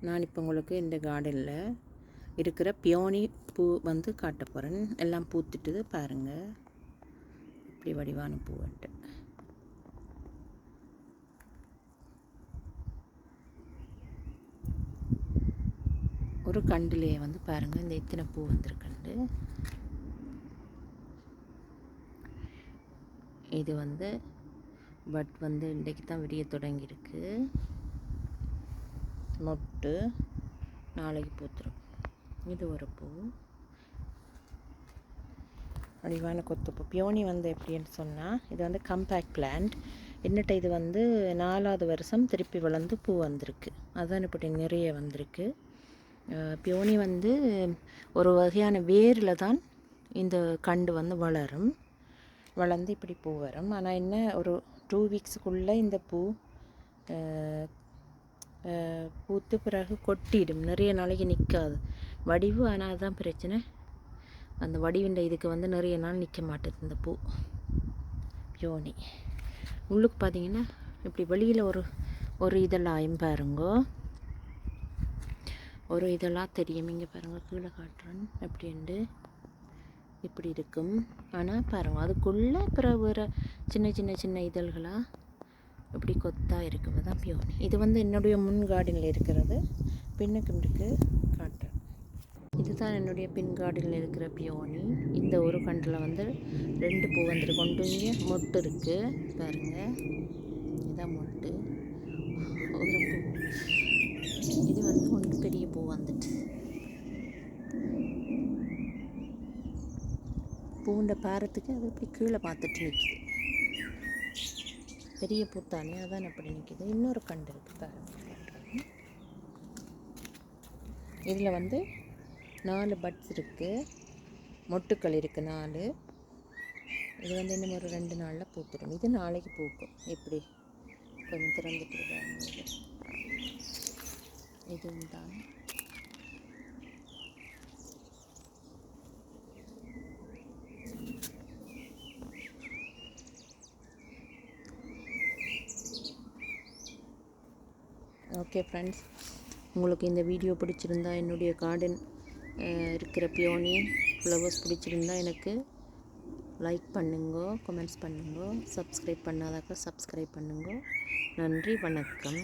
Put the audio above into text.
நான் இப்போ உங்களுக்கு இந்த கார்டனில் இருக்கிற பியோனி பூ வந்து காட்ட போகிறேன். எல்லாம் பூத்துட்டுது பாருங்கள், இப்படி வடிவான பூவட்டு. ஒரு கண்டுலேயே வந்து பாருங்கள் இந்த இத்தனை பூ வந்திருக்கண்டு. இது வந்து பட் வந்து இன்றைக்கு தான் விரிய தொடங்கியிருக்கு. மொட்டு நாளைக்கு பூத்துரும். இது ஒரு பூ, வடிவான கொத்துப்பூ. பியோனி வந்து எப்படின்னு சொன்னால், இது வந்து கம்பேக்ட் பிளான்ட். என்னட்ட இது வந்து 4வது வருஷம் திருப்பி வளர்ந்து பூ வந்திருக்கு. அதுதான் இப்படி நிறைய வந்திருக்கு. பியோனி வந்து ஒரு வகையான வேரில் தான் இந்த கண்டு வந்து வளரும். வளர்ந்து இப்படி பூ வரும். ஆனால் என்ன, ஒரு 2 வீக்ஸுக்குள்ளே இந்த பூ பூத்து பிறகு கொட்டிடும். நிறைய நாளைக்கு நிற்காது வடிவு. ஆனால் அதுதான் பிரச்சனை, அந்த வடிவின்ற இதுக்கு வந்து நிறைய நாள் நிற்க மாட்டேது இந்த பூ பியோனி. உள்ளுக்கு பார்த்தீங்கன்னா இப்படி வெளியில் ஒரு இதெல்லாம் பாருங்கோ, ஒரு இதெல்லாம் தெரியும். இங்கே பாருங்கள், கீழே காட்டுறேன் எப்படின்ட்டு இப்படி இருக்கும். ஆனால் பாருங்கள், அதுக்குள்ளே பிறகு வேறு சின்ன சின்ன சின்ன இதழ்களாக இப்படி கொத்தாக இருக்குது. தான் பியோனி. இது வந்து என்னுடைய முன் கார்டனில் இருக்கிறது. பின்னுக்கு இருக்கு காட்டுறேன். இதுதான் என்னுடைய பின் கார்டனில் இருக்கிற பியோனி. இந்த ஒரு கண்டில் வந்து 2 பூ வந்துருக்கு. கொண்டு இங்கே மொட்டு இருக்குது பாருங்கள், இதுதான் மொட்டு. ஒரு பூ இது வந்து ஒன்று பெரிய பூ வந்துட்டு. பூண்ட பாரத்துக்கு அது இப்படி கீழே பார்த்துட்டு நிற்கிது. பெரிய பூத்தானே அதான் அப்படி நிற்கிது. இன்னொரு கண்டு இருக்குது பாருங்கள். இதில் வந்து 4 பட்ஸ் இருக்குது, மொட்டுக்கள் இருக்குது 4. இது வந்து இன்னும் ஒரு 2 நாளில் பூத்துடும். இது நாளைக்கு பூக்கும். இப்படி கொஞ்சம் திறந்துட்டு இருக்காங்க. இதுவும் தான் ஓகே ஃப்ரெண்ட்ஸ், உங்களுக்கு இந்த வீடியோ பிடிச்சிருந்தா, என்னுடைய கார்டன் இருக்கிற பியோனி ஃப்ளவர்ஸ் பிடிச்சிருந்தா எனக்கு லைக் பண்ணுங்க, கமெண்ட்ஸ் பண்ணுங்க, சப்ஸ்கிரைப் பண்ணாதாக்கா சப்ஸ்கிரைப் பண்ணுங்க. நன்றி, வணக்கம்.